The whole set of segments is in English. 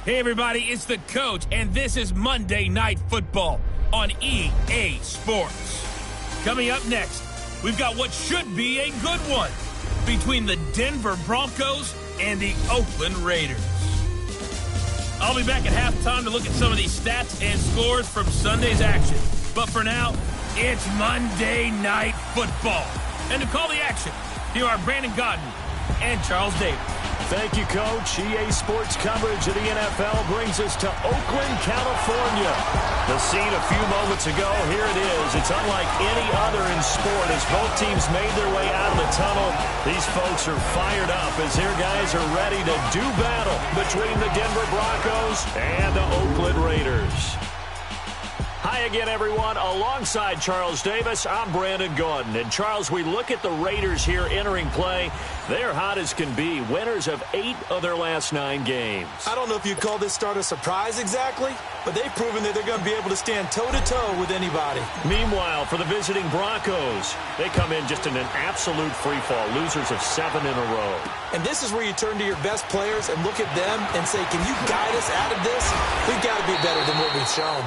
Hey everybody, it's the Coach, and this is Monday Night Football on EA Sports. Coming up next, we've got what should be a good one between the Denver Broncos and the Oakland Raiders. I'll be back at halftime to look at some of these stats and scores from Sunday's action. But for now, it's Monday Night Football. And to call the action, here are Brandon Godden and Charles Davis. Thank you, Coach. EA Sports coverage of the NFL brings us to Oakland, California. The scene a few moments ago, here it is. It's unlike any other in sport as both teams made their way out of the tunnel. These folks are fired up as their guys are ready to do battle between the Denver Broncos and the Oakland Raiders. Hi again, everyone. Alongside Charles Davis, I'm Brandon Gaudin. And, Charles, we look at the Raiders here entering play. They're hot as can be, winners of 8 of their last 9 games. I don't know if you'd call this start a surprise exactly, but they've proven that they're going to be able to stand toe-to-toe with anybody. Meanwhile, for the visiting Broncos, they come in just in an absolute free-fall, losers of 7 in a row. And this is where you turn to your best players and look at them and say, can you guide us out of this? We've got to be better than what we've shown.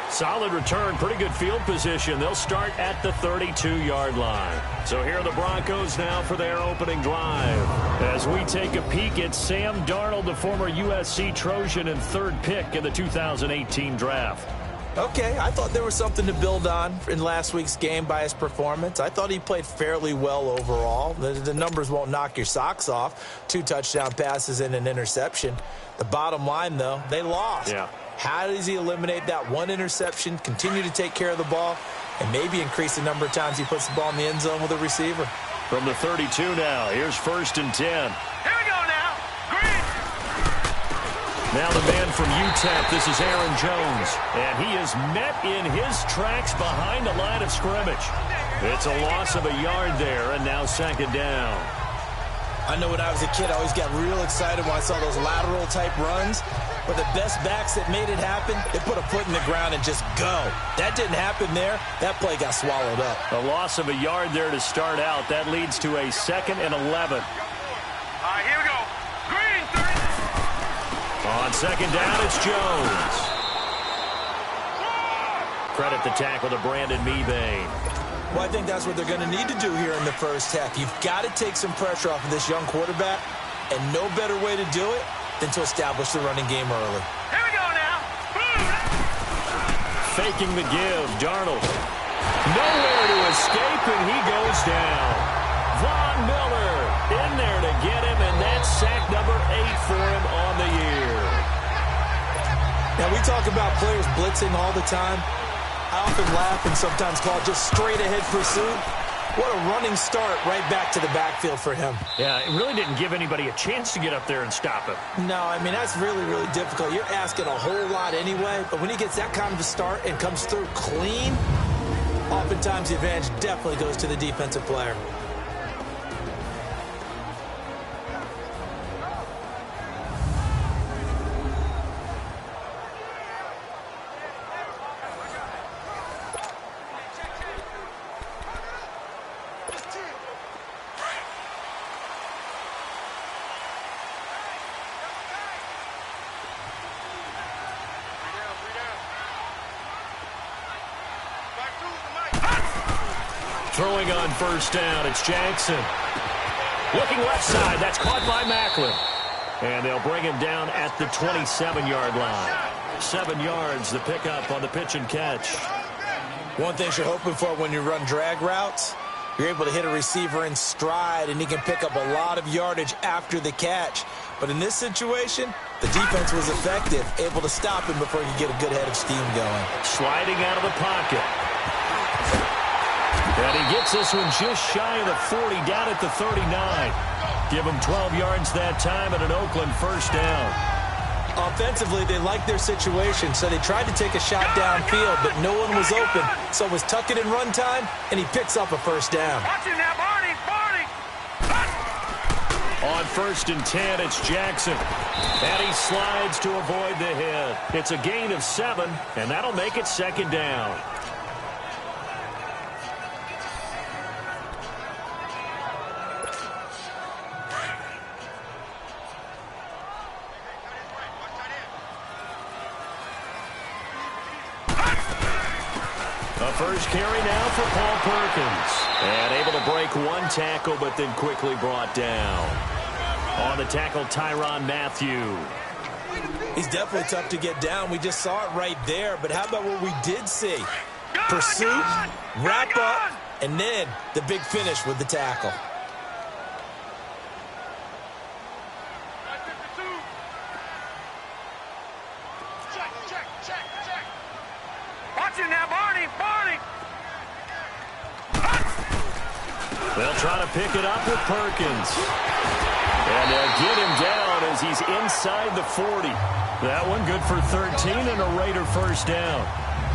Solid return, pretty good field position. They'll start at the 32-yard line. So here are the Broncos now for their opening drive. As we take a peek at Sam Darnold, the former USC Trojan and 3rd pick in the 2018 draft. Okay, I thought there was something to build on in last week's game by his performance. I thought he played fairly well overall. The numbers won't knock your socks off. 2 touchdown passes and an interception. The bottom line, though, they lost. Yeah. How does he eliminate that 1 interception, continue to take care of the ball, and maybe increase the number of times he puts the ball in the end zone with a receiver? From the 32 now, here's 1st and 10. Here we go now. Green. Now the man from UTEP, this is Aaron Jones, and he is met in his tracks behind the line of scrimmage. It's a loss of a yard there, and now 2nd down. I know when I was a kid, I always got real excited when I saw those lateral-type runs. But the best backs that made it happen, they put a foot in the ground and just go. That didn't happen there. That play got swallowed up. A loss of a yard there to start out. That leads to a 2nd and 11. All right, here we go. Green, 30. On 2nd down, it's Jones. Credit the tackle to Brandon Mebane. Well, I think that's what they're going to need to do here in the first half. You've got to take some pressure off of this young quarterback, and no better way to do it than to establish the running game early. Here we go now. Faking the give, Darnold. Nowhere to escape, and he goes down. Von Miller in there to get him, and that's sack number 8 for him on the year. Now, we talk about players blitzing all the time. I often laugh and sometimes call it just straight-ahead pursuit. What a running start right back to the backfield for him. Yeah, it really didn't give anybody a chance to get up there and stop him. No, I mean, that's really, really difficult. You're asking a whole lot anyway, but when he gets that kind of a start and comes through clean, oftentimes the advantage definitely goes to the defensive player. Throwing on 1st down, it's Jackson. Looking left side, that's caught by Macklin. And they'll bring him down at the 27-yard line. 7 yards, the pickup on the pitch and catch. One thing you're hoping for when you run drag routes, you're able to hit a receiver in stride, and he can pick up a lot of yardage after the catch. But in this situation, the defense was effective, able to stop him before he could get a good head of steam going. Sliding out of the pocket. And he gets this one just shy of the 40, down at the 39. Give him 12 yards that time at an Oakland 1st down. Offensively, they liked their situation, so they tried to take a shot downfield, but no one was open. So it was tuck it in run time, and he picks up a 1st down. Watch it now, Barney. On 1st and 10, it's Jackson. And he slides to avoid the hit. It's a gain of 7, and that'll make it 2nd down. A first carry now for Paul Perkins. And able to break one tackle, but then quickly brought down. On the tackle, Tyrann Mathieu. He's definitely tough to get down. We just saw it right there. But how about what we did see? Pursuit, wrap up, and then the big finish with the tackle. Watch it now, Barney. They'll try to pick it up with Perkins. And they'll get him down as he's inside the 40. That one good for 13 and a Raider first down.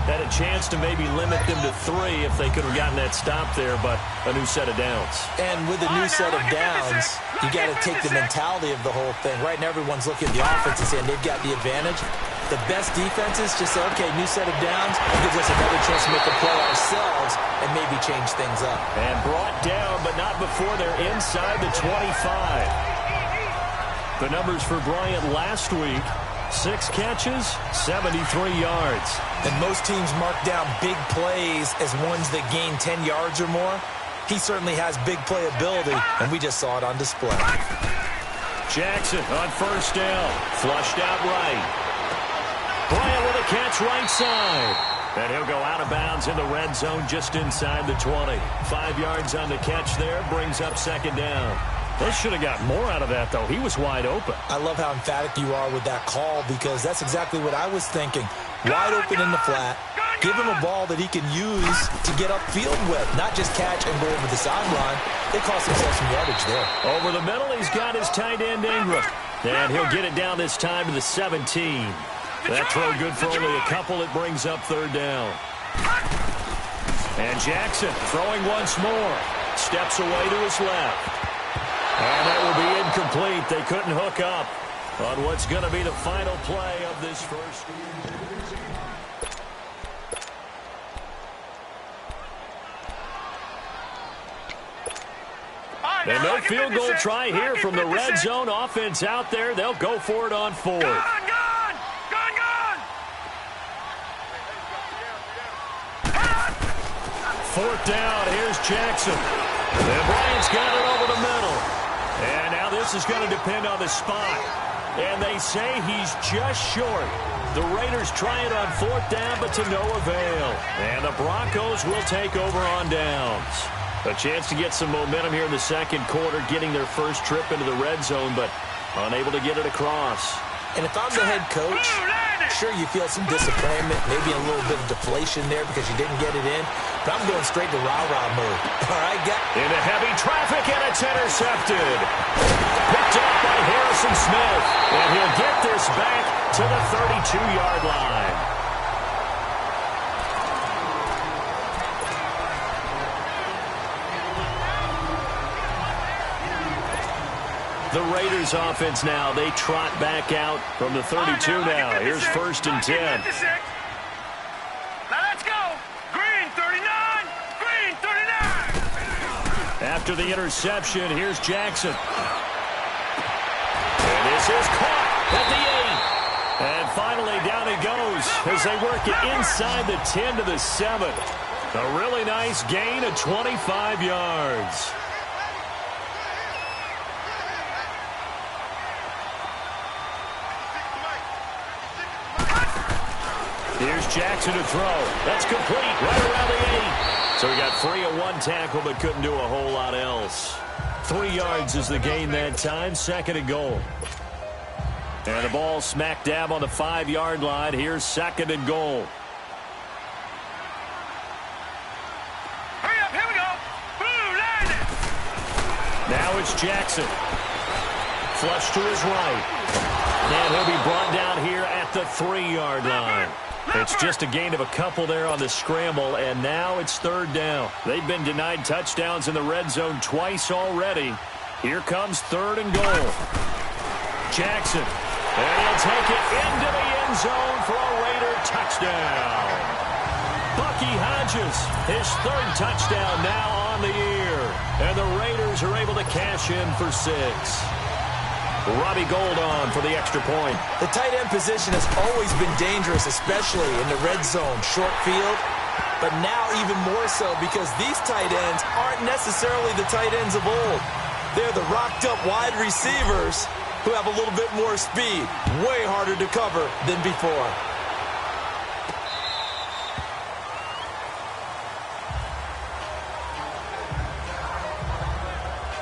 Had a chance to maybe limit them to 3 if they could have gotten that stop there, but a new set of downs. And with a new set of downs, you got to take the mentality of the whole thing. Right now, everyone's looking at the offense and saying they've got the advantage. The best defenses just say, okay, new set of downs, gives us another chance to make a play ourselves and maybe change things up. And brought down, but not before they're inside the 25. The numbers for Bryant last week: 6 catches, 73 yards. And most teams mark down big plays as ones that gain 10 yards or more. He certainly has big playability, and we just saw it on display. Jackson on first down, flushed out right. Bryant with a catch right side. And he'll go out of bounds in the red zone just inside the 20. 5 yards on the catch there, brings up second down. They should have got more out of that, though. He was wide open. I love how emphatic you are with that call, because that's exactly what I was thinking. Wide open in the flat. Give him a ball that he can use to get upfield with, not just catch and go over the sideline. They cost themselves some yardage there. Over the middle, he's got his tight end Ingram. And he'll get it down this time to the 17. That throw good for only a couple. It brings up third down. And Jackson throwing once more. Steps away to his left. And that will be incomplete. They couldn't hook up on what's going to be the final play of this first. And no field goal try here from the red zone. Offense out there. They'll go for it on 4th. Gone! 4th down. Here's Jackson. And Bryant's got it over the middle. And now this is going to depend on the spot. And they say he's just short. The Raiders try it on 4th down, but to no avail. And the Broncos will take over on downs. A chance to get some momentum here in the second quarter, getting their first trip into the red zone, but unable to get it across. And if I'm the head coach, sure, you feel some disappointment, maybe a little bit of deflation there because you didn't get it in. But I'm going straight to rah-rah mode. All right, into heavy traffic, and it's intercepted. Picked up by Harrison Smith. And he'll get this back to the 32-yard line. The Raiders offense now, they trot back out from the 32 now. Here's 1st and 10. Now let's go. Green 39. Green 39. After the interception, here's Jackson. And this is caught at the 8. And finally down it goes as they work it inside the 10 to the 7. A really nice gain of 25 yards. Here's Jackson to throw. That's complete right around the 8. So he got free of one tackle but couldn't do a whole lot else. 3 yards is the gain that time. 2nd and goal. And the ball smack dab on the 5-yard line. Here's 2nd and goal. Hurry up, here we go. Blue line. Now it's Jackson. Flush to his right. And he'll be brought down here at the 3-yard line. It's just a gain of a couple there on the scramble, and now it's 3rd down. They've been denied touchdowns in the red zone twice already. Here comes 3rd and goal. Jackson. And he'll take it into the end zone for a Raider touchdown. Bucky Hodges, his 3rd touchdown now on the year. And the Raiders are able to cash in for 6. Robbie Gould on for the extra point. The tight end position has always been dangerous, especially in the red zone. Short field, but now even more so because these tight ends aren't necessarily the tight ends of old. They're the rocked-up wide receivers who have a little bit more speed. Way harder to cover than before.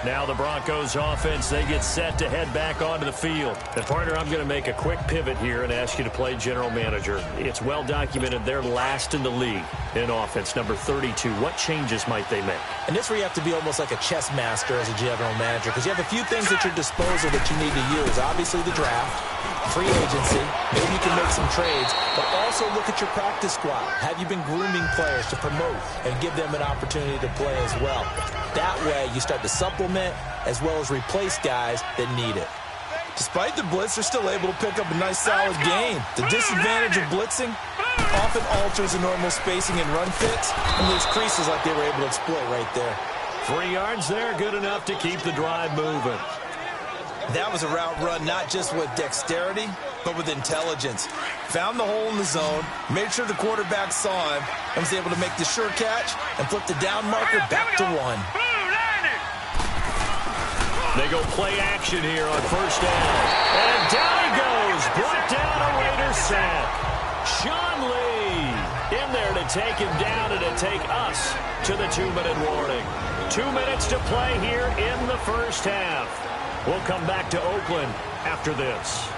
Now the Broncos offense, they get set to head back onto the field. And partner, I'm going to make a quick pivot here and ask you to play general manager. It's well documented they're last in the league in offense, number 32. What changes might they make? And this is where you have to be almost like a chess master as a general manager, because you have a few things at your disposal that you need to use. Obviously the draft, free agency, maybe you can make some trades, but also look at your practice squad. Have you been grooming players to promote and give them an opportunity to play as well? That way, you start to supplement as well as replace guys that need it. Despite the blitz, they're still able to pick up a nice, solid gain. The disadvantage of blitzing often alters the normal spacing and run fits, and those creases like they were able to exploit right there. 3 yards there, good enough to keep the drive moving. That was a route run not just with dexterity, but with intelligence. Found the hole in the zone, made sure the quarterback saw him, and was able to make the sure catch and flip the down marker back to 1. They go play action here on first down. And down he goes. Brought down a Raider sack. Sean Lee in there to take him down and to take us to the 2-minute warning. 2 minutes to play here in the first half. We'll come back to Oakland after this.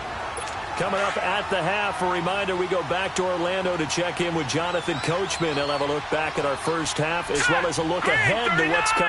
Coming up at the half, a reminder, we go back to Orlando to check in with Jonathan Coachman. He'll have a look back at our first half as well as a look ahead to what's coming.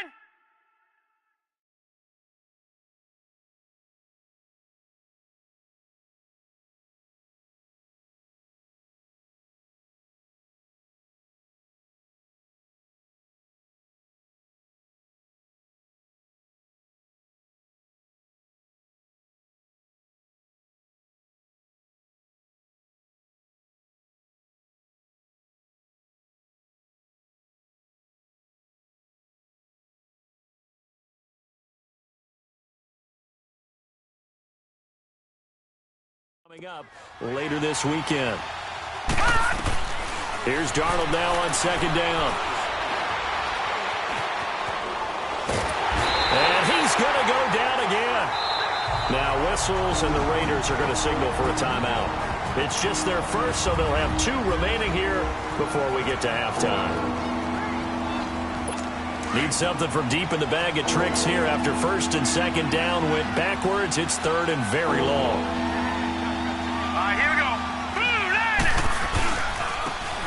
Coming up later this weekend. Here's Darnold now on second down. And he's going to go down again. Now whistles and the Raiders are going to signal for a timeout. It's just their first, so they'll have 2 remaining here before we get to halftime. Need something from deep in the bag of tricks here after first and second down went backwards. It's third and very long. Here we go.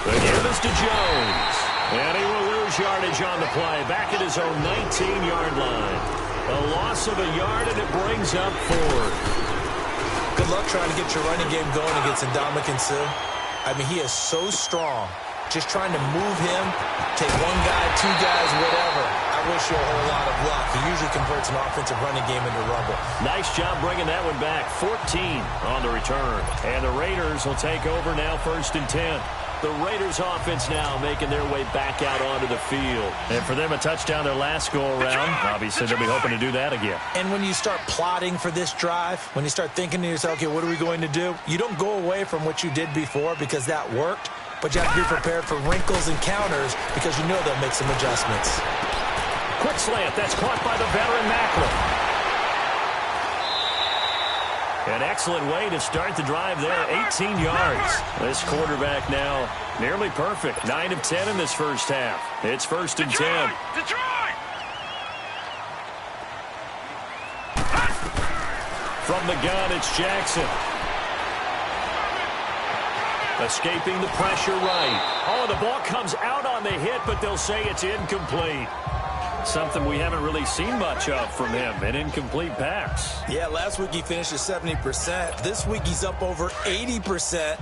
The give is to Jones. And he will lose yardage on the play. Back at his own 19-yard line. A loss of a yard, and it brings up 4. Good luck trying to get your running game going against Ndamukong Suh. I mean, he is so strong. Just trying to move him, take 1 guy, 2 guys, whatever. I wish you a whole lot of luck. He usually converts an offensive running game into rubble. Nice job bringing that one back. 14 on the return. And the Raiders will take over now first and 10. The Raiders offense now making their way back out onto the field. And for them, a touchdown their last go-around. Obviously, they'll be hoping to do that again. And when you start plotting for this drive, when you start thinking to yourself, okay, what are we going to do? You don't go away from what you did before because that worked. But you have to be prepared for wrinkles and counters because you know they'll make some adjustments. Quick slant. That's caught by the veteran Macklin. An excellent way to start the drive there. 18 yards. This quarterback now nearly perfect. 9 of 10 in this first half. It's first and 10. Detroit! From the gun, it's Jackson. Escaping the pressure right. Oh, the ball comes out on the hit, but they'll say it's incomplete. Something we haven't really seen much of from him, an incomplete pass. Yeah, last week he finished at 70%. This week he's up over 80%.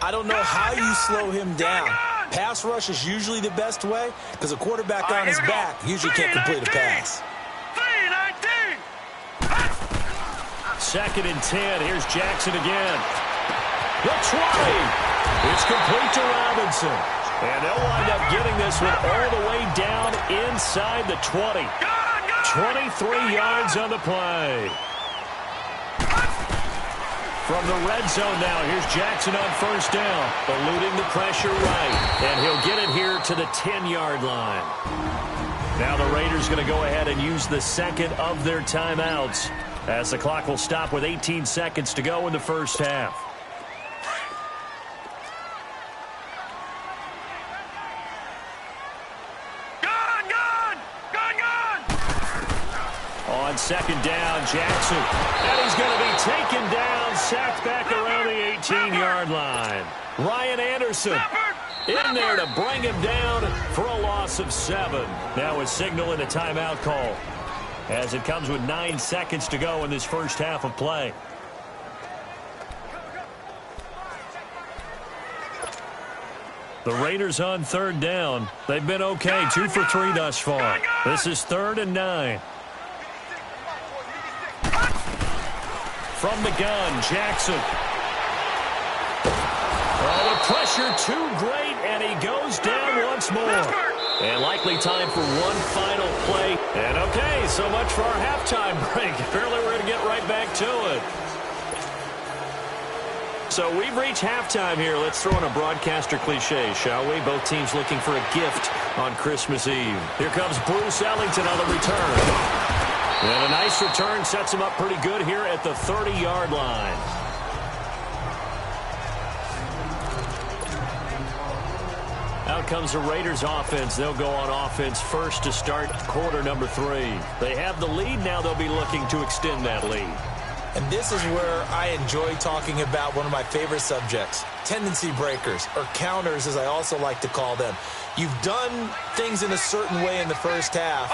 I don't know how you slow him down. Pass rush is usually the best way because a quarterback on his back usually can't complete a pass. 2nd and 10. Here's Jackson again. The 20. It's complete to Robinson. And they'll wind up getting this one all the way down inside the 20. 23 yards on the play. From the red zone now, here's Jackson on first down, eluding the pressure right, and he'll get it here to the 10-yard line. Now the Raiders going to go ahead and use the second of their timeouts as the clock will stop with 18 seconds to go in the first half. On second down, Jackson. And he's going to be taken down, sacked back around the 18-yard line. Ryan Anderson in there to bring him down for a loss of 7. Now a signal and a timeout call as it comes with 9 seconds to go in this first half of play. The Raiders on third down. They've been okay, 2 for 3 thus far. This is 3rd and 9. From the gun, Jackson. Oh, the pressure too great, and he goes down once more. And likely time for one final play. And okay, so much for our halftime break. Apparently we're going to get right back to it. So we've reached halftime here. Let's throw in a broadcaster cliche, shall we? Both teams looking for a gift on Christmas Eve. Here comes Bruce Ellington on the return. And a nice return sets him up pretty good here at the 30-yard line. Out comes the Raiders offense. They'll go on offense first to start quarter number 3. They have the lead. Now they'll be looking to extend that lead. And this is where I enjoy talking about one of my favorite subjects, tendency breakers, or counters as I also like to call them. You've done things in a certain way in the first half,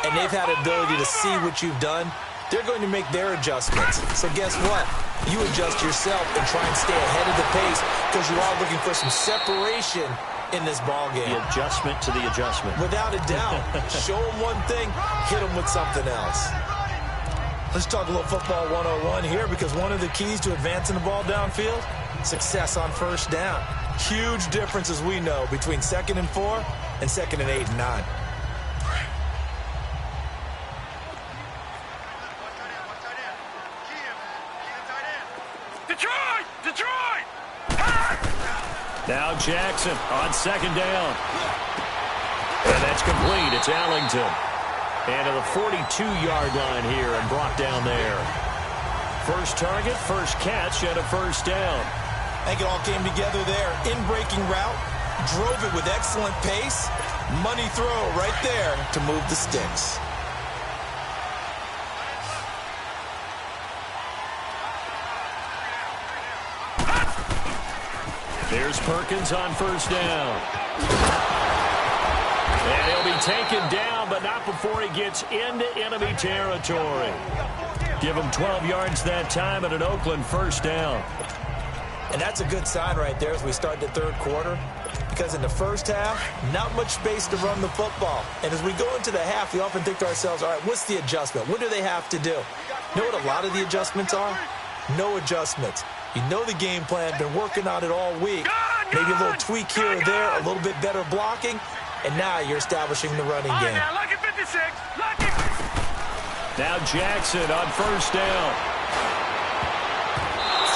and they've had the ability to see what you've done. They're going to make their adjustments. So guess what? You adjust yourself and try and stay ahead of the pace because you are looking for some separation in this ball game. The adjustment to the adjustment. Without a doubt. Show them one thing, hit them with something else. Let's talk a little football 101 here because one of the keys to advancing the ball downfield, success on first down. Huge difference, as we know, between 2nd and 4 and 2nd and 8 and 9. Detroit! Now Jackson on second down. And that's complete. It's Ellington. And to the 42-yard line here and brought down there. First target, first catch, and a first down. I think it all came together there. In-breaking route, drove it with excellent pace. Money throw right there to move the sticks. There's Perkins on first down. And he'll be taken down, but not before he gets into enemy territory. Give him 12 yards that time at an Oakland first down. And that's a good sign right there as we start the third quarter. Because in the first half, not much space to run the football. And as we go into the half, we often think to ourselves, all right, what's the adjustment? What do they have to do? You know what a lot of the adjustments are? No adjustments. You know the game plan, been working on it all week. Maybe a little tweak here or there, a little bit better blocking, and now you're establishing the running game. Now Jackson on first down.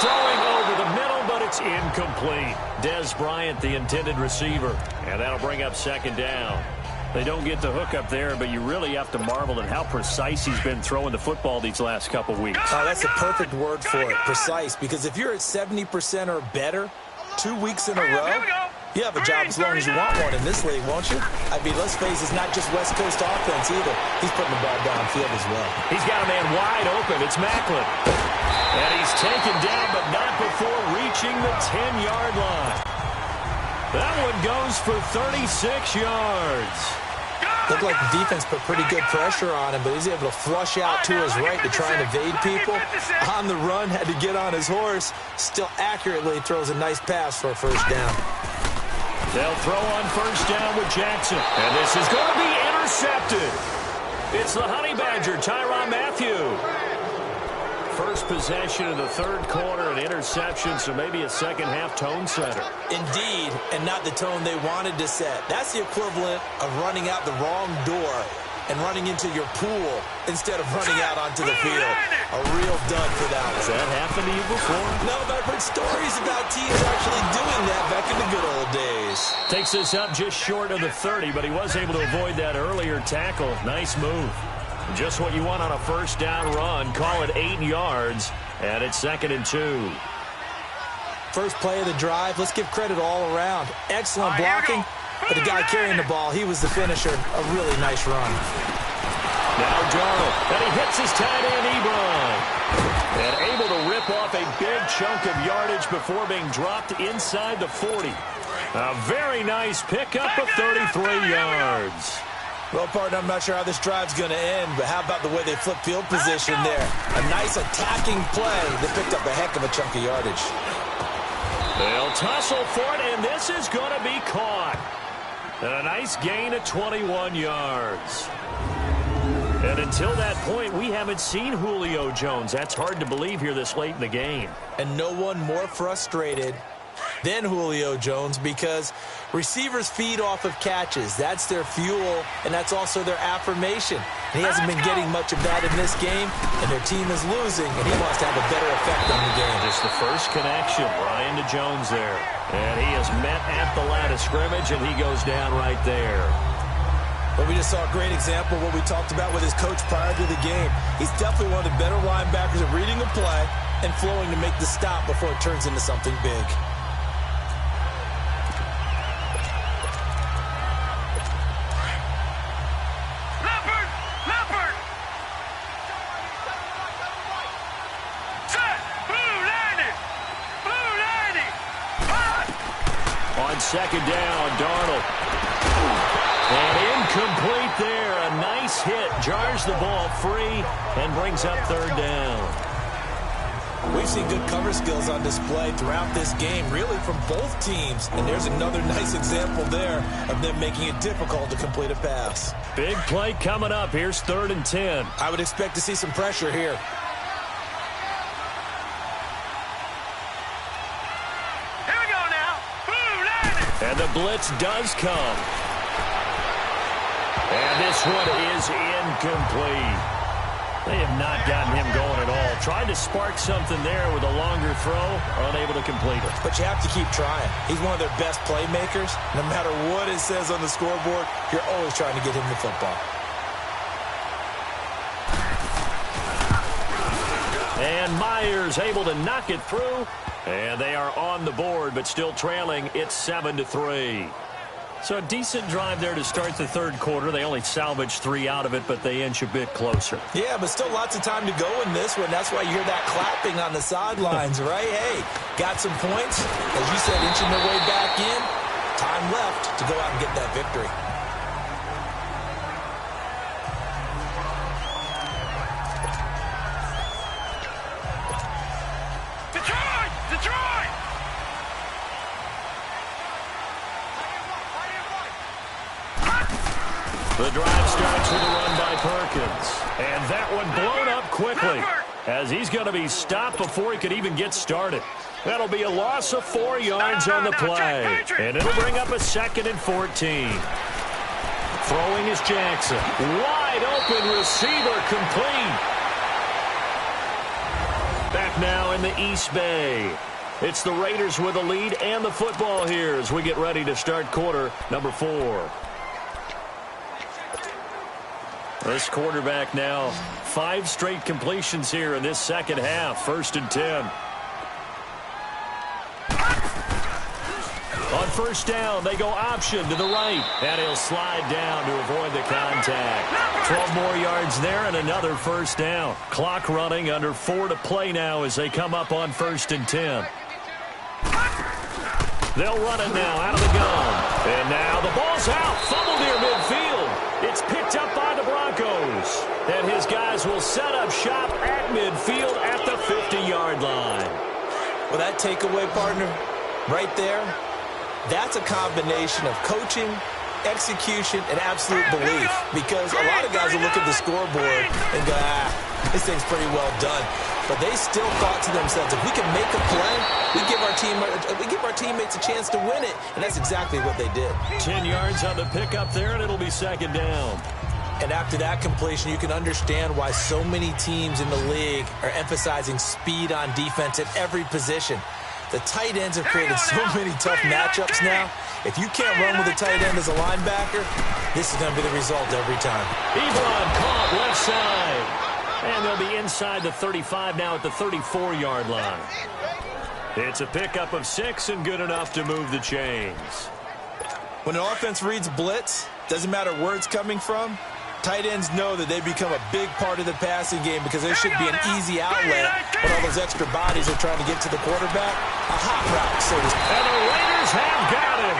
Throwing over the middle, but it's incomplete. Des Bryant, the intended receiver, and that'll bring up second down. They don't get the hook up there, but you really have to marvel at how precise he's been throwing the football these last couple weeks. Oh, that's a perfect word for it, precise, because if you're at 70% or better 2 weeks in a row, you have a job as long as you want one in this league, won't you? I mean, let's face it, it's not just West Coast offense either. He's putting the ball downfield as well. He's got a man wide open. It's Macklin. And he's taken down, but not before reaching the 10-yard line. That one goes for 36 yards. Looked like the defense put pretty good pressure on him, but he's able to flush out to his right to try and evade people. On the run, had to get on his horse. Still accurately throws a nice pass for a first down. They'll throw on first down with Jackson. And this is going to be intercepted. It's the Honey Badger, Tyrann Mathieu. First possession of the third quarter, an interception, so maybe a second-half tone setter. Indeed, and not the tone they wanted to set. That's the equivalent of running out the wrong door and running into your pool instead of running out onto the field. A real dud for that one. Has that happened to you before? No, but I've heard stories about teams actually doing that back in the good old days. Takes this up just short of the 30, but he was able to avoid that earlier tackle. Nice move. Just what you want on a first down run. Call it 8 yards, and it's 2nd and 2. First play of the drive, let's give credit all around. Excellent blocking, but the guy carrying the ball, he was the finisher. A really nice run. Now Darnold, and he hits his tight end, Ebron. And able to rip off a big chunk of yardage before being dropped inside the 40. A very nice pickup of 33 yards. Well, partner, I'm not sure how this drive's going to end, but how about the way they flip field position there? A nice attacking play that picked up a heck of a chunk of yardage. They'll tussle for it, and this is going to be caught. And a nice gain of 21 yards. And until that point, we haven't seen Julio Jones. That's hard to believe here this late in the game. And no one more frustrated than Julio Jones, because receivers feed off of catches. That's their fuel, and that's also their affirmation. And he hasn't been getting much of that in this game, and their team is losing, and he wants to have a better effect on the game. Just the first connection, Ryan to Jones there. And he is met at the line of scrimmage, and he goes down right there. But we just saw a great example of what we talked about with his coach prior to the game. He's definitely one of the better linebackers at reading the play and flowing to make the stop before it turns into something big. Second down, Darnold. And incomplete there. A nice hit. Jars the ball free and brings up 3rd down. We've seen good cover skills on display throughout this game, really from both teams. And there's another nice example there of them making it difficult to complete a pass. Big play coming up. Here's 3rd and 10. I would expect to see some pressure here. And the blitz does come. And this one is incomplete. They have not gotten him going at all. Tried to spark something there with a longer throw, unable to complete it. But you have to keep trying. He's one of their best playmakers. No matter what it says on the scoreboard, you're always trying to get him the football. And Myers able to knock it through. And they are on the board, but still trailing. It's 7-3. So a decent drive there to start the 3rd quarter. They only salvaged 3 out of it, but they inch a bit closer. Yeah, but still lots of time to go in this one. That's why you hear that clapping on the sidelines, right? Hey, got some points. As you said, inching their way back in. Time left to go out and get that victory. The drive starts with a run by Perkins. And that one blown up quickly as he's going to be stopped before he could even get started. That'll be a loss of 4 yards on the play. And it'll bring up a 2nd and 14. Throwing is Jackson. Wide open receiver complete. Back now in the East Bay. It's the Raiders with a lead and the football here as we get ready to start quarter number 4. This quarterback now, 5 straight completions here in this second half. 1st and 10. On 1st down, they go option to the right. And he'll slide down to avoid the contact. 12 more yards there and another 1st down. Clock running under 4 to play now as they come up on 1st and 10. They'll run it now out of the gun. And now the ball's out. Fumble near midfield. It's picked up by the Broncos. And his guys will set up shop at midfield at the 50-yard line. Well, that takeaway, partner, right there, that's a combination of coaching, execution, and absolute belief. Because a lot of guys will look at the scoreboard and go, this thing's pretty well done. But they still thought to themselves, if we can make a play, we give our teammates a chance to win it. And that's exactly what they did. 10 yards on the pickup there, and it'll be 2nd down. And after that completion, you can understand why so many teams in the league are emphasizing speed on defense at every position. The tight ends have created so many tough matchups now. If you can't run with a tight end as a linebacker, this is going to be the result every time. Ebron caught left side. And they'll be inside the 35 now at the 34-yard line. It's a pickup of 6 and good enough to move the chains. When an offense reads blitz, doesn't matter where it's coming from, tight ends know that they become a big part of the passing game because there should be an easy outlet when all those extra bodies are trying to get to the quarterback. A hot route, so to speak. And the Raiders have got him.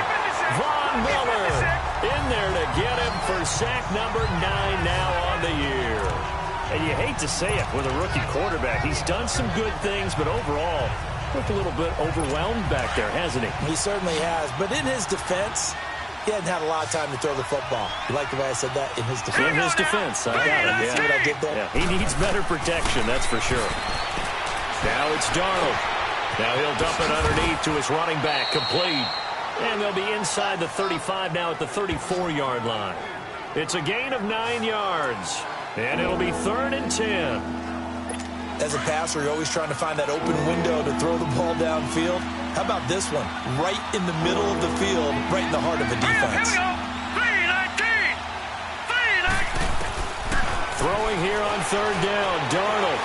Von Miller in there to get him for sack number 9 now on the year. And you hate to say it with a rookie quarterback. He's done some good things, but overall, looked a little bit overwhelmed back there, hasn't he? He certainly has. But in his defense, he hadn't had a lot of time to throw the football. You like the way I said that? In his defense. In his defense, I got it. You see what I did there? Yeah, he needs better protection, that's for sure. Now it's Darnold. Now he'll dump it underneath to his running back, complete. And they'll be inside the 35 now at the 34-yard line. It's a gain of 9 yards. And it'll be 3rd and 10. As a passer, you're always trying to find that open window to throw the ball downfield. How about this one? Right in the middle of the field, right in the heart of a defense. Throwing here on 3rd down, Darnold.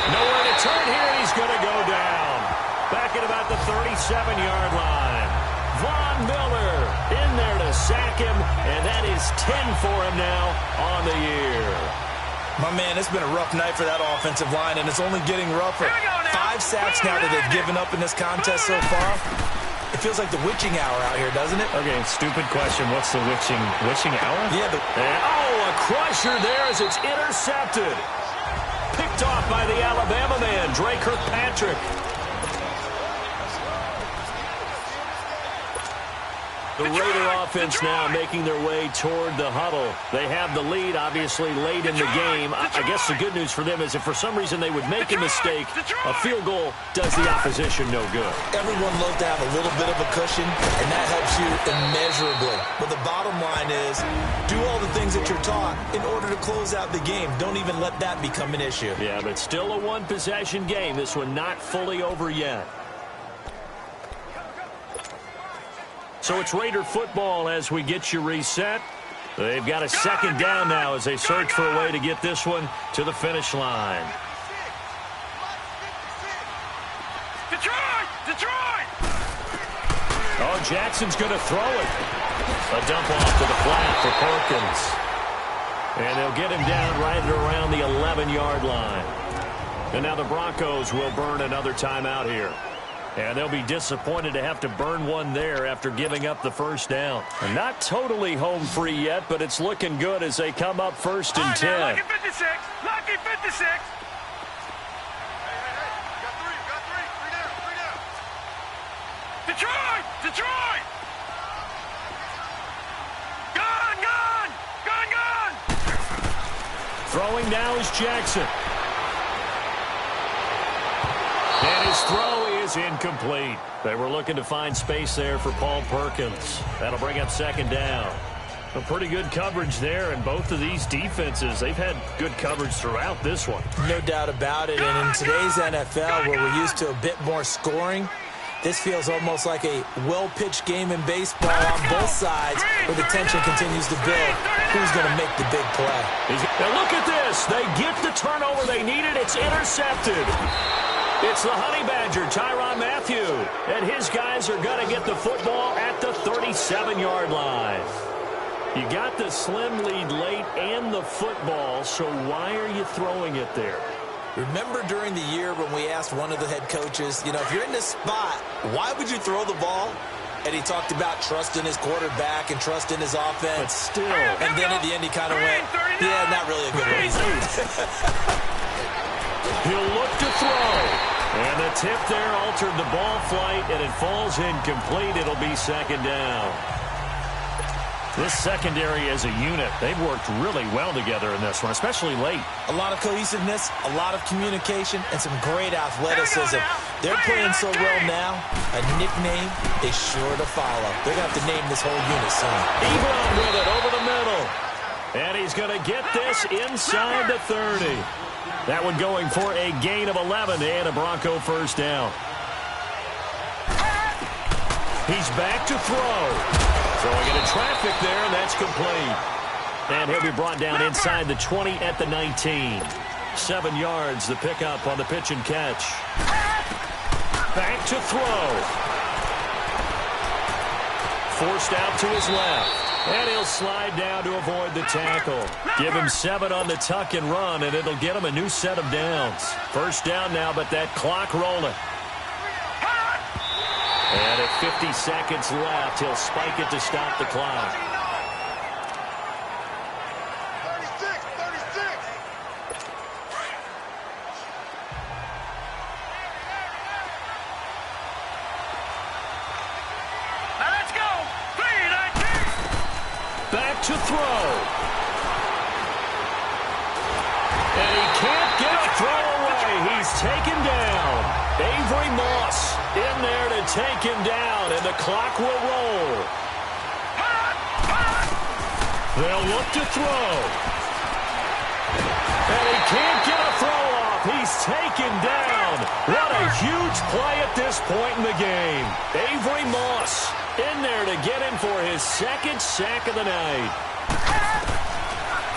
Nowhere to turn here, he's going to go down. Back at about the 37-yard line. Von Miller in there to sack him, and that is 10 for him now on the year. My man, it's been a rough night for that offensive line, and it's only getting rougher. 5 sacks now that they've given up in this contest so far. It feels like the witching hour out here, doesn't it? Okay, stupid question. What's the witching hour? Yeah. A crusher there as it's intercepted. Picked off by the Alabama man, Dre Kirkpatrick. The Raider offense now making their way toward the huddle. They have the lead, obviously, late in the game. I guess the good news for them is if for some reason they would make a mistake, a field goal does the opposition no good. Everyone loves to have a little bit of a cushion, and that helps you immeasurably. But the bottom line is, do all the things that you're taught in order to close out the game. Don't even let that become an issue. Yeah, but still a one-possession game. This one not fully over yet. So it's Raider football as we get you reset. They've got a 2nd down now as they search for a way to get this one to the finish line. Detroit! Oh, Jackson's going to throw it. A dump off to the flat for Perkins. And they'll get him down right at around the 11-yard line. And now the Broncos will burn another timeout here. And they'll be disappointed to have to burn one there after giving up the 1st down. And not totally home free yet, but it's looking good as they come up 1st and 10. Lucky 56. Lucky 56. Detroit! Gone! Throwing now is Jackson. And his throw is incomplete. They were looking to find space there for Paul Perkins. That'll bring up 2nd down. A pretty good coverage there, and both of these defenses, they've had good coverage throughout this one. No doubt about it, and in today's NFL, where we're used to a bit more scoring, this feels almost like a well-pitched game in baseball on both sides where the tension continues to build. Who's going to make the big play? Now look at this. They get the turnover they needed. It's intercepted. It's the Honey Badger, Tyrann Mathieu, and his guys are going to get the football at the 37-yard line. You got the slim lead late and the football, so why are you throwing it there? Remember during the year when we asked one of the head coaches, if you're in this spot, why would you throw the ball? And he talked about trust in his quarterback and trust in his offense. But still. And then at the end he kind of went, yeah, not really a good reason. He'll look to throw. And the tip there altered the ball flight, and it falls incomplete. It'll be 2nd down. This secondary as a unit, they've worked really well together in this one, especially late. A lot of cohesiveness, a lot of communication, and some great athleticism. They're playing so well now, a nickname is sure to follow. They're going to have to name this whole unit soon. Ebron with it over the middle. And he's going to get this inside the 30. That one going for a gain of 11 and a Bronco first down. He's back to throw. Throwing into traffic there, and that's complete. And he'll be brought down inside the 20 at the 19. 7 yards, the pickup on the pitch and catch. Back to throw. Forced out to his left. And he'll slide down to avoid the tackle. Give him 7 on the tuck and run, and it'll get him a new set of downs. First down now, but that clock rolling. And at 50 seconds left, he'll spike it to stop the clock. 36. Now let's go. 3-19. Back to throw. And he can't get a throw away. He's taken down. Avery Moss in there to take him down, and the clock will roll. They'll look to throw. And he can't get a throw off. He's taken down. What a huge play at this point in the game. Avery Moss in there to get in for his second sack of the night.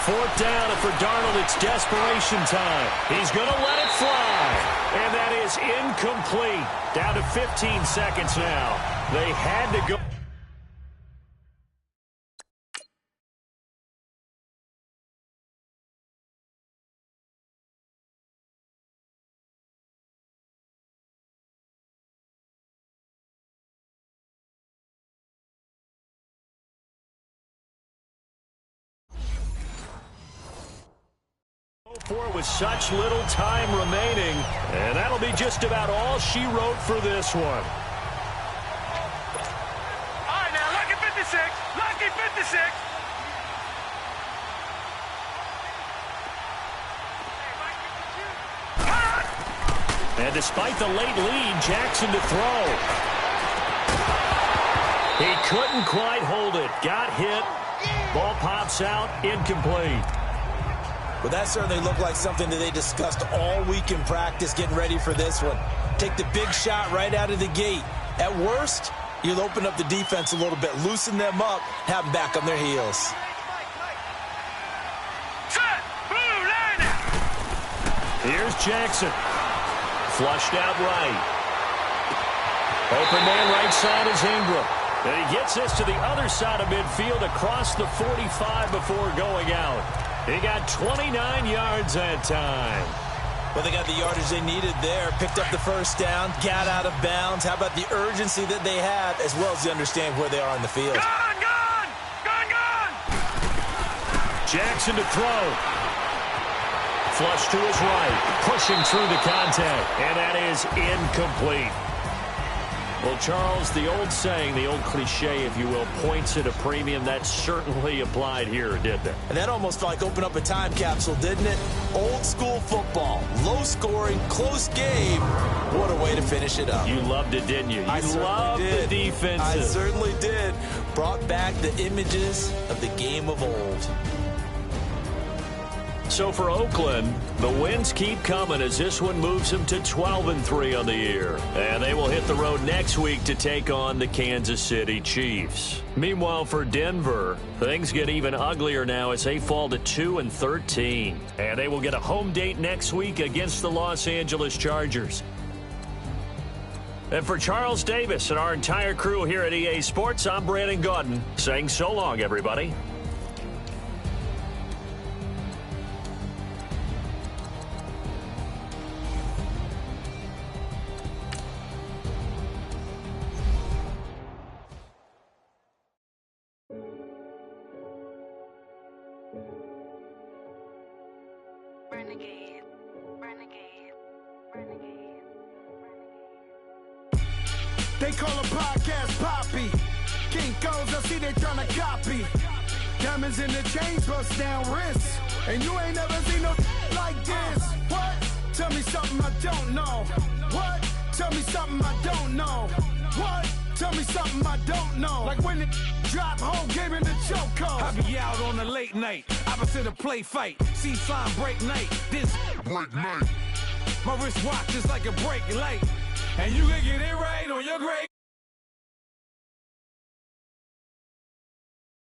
Fourth down, and for Darnold, it's desperation time. He's going to let it fly. And that is incomplete. Down to 15 seconds now. They had to go. With such little time remaining, and that'll be just about all she wrote for this one. All right, now, lucky 56. Lucky 56. And despite the late lead, Jackson to throw. He couldn't quite hold it. Got hit. Ball pops out. Incomplete. Well, that certainly looked like something that they discussed all week in practice getting ready for this one. Take the big shot right out of the gate. At worst, you'll open up the defense a little bit, loosen them up, have them back on their heels. Set. Blue line. Here's Jackson. Flushed out right. Open man right side is Ingram. And he gets this to the other side of midfield across the 45 before going out. He got 29 yards that time. Well, they got the yardage they needed there. Picked up the first down, got out of bounds. How about the urgency that they have, as well as the understand where they are in the field? Gone. Jackson to throw. Flush to his right. Pushing through the contact. And that is incomplete. Well, Charles, the old saying, the old cliche, if you will, points at a premium, that certainly applied here, didn't it? And that almost like opened up a time capsule, didn't it? Old school football, low scoring, close game. What a way to finish it up. You loved it, didn't you? I loved the defensive. I certainly did. Brought back the images of the game of old. So for Oakland, the wins keep coming as this one moves them to 12-3 on the year. And they will hit the road next week to take on the Kansas City Chiefs. Meanwhile, for Denver, things get even uglier now as they fall to 2-13. And they will get a home date next week against the Los Angeles Chargers. And for Charles Davis and our entire crew here at EA Sports, I'm Brandon Gaudin saying so long, everybody. They call a podcast Poppy. Kinkos, I see they tryna copy. Diamonds in the chains, bust down wrists. And you ain't never seen no like this. What? Tell me something I don't know. What? Tell me something I don't know. What? Tell me something I don't know. Like when it drop, whole game in the chokehold. I be out on a late night, opposite a play fight. See sign break night, this break night. My wristwatch is like a brake light. And you can get it right on your great.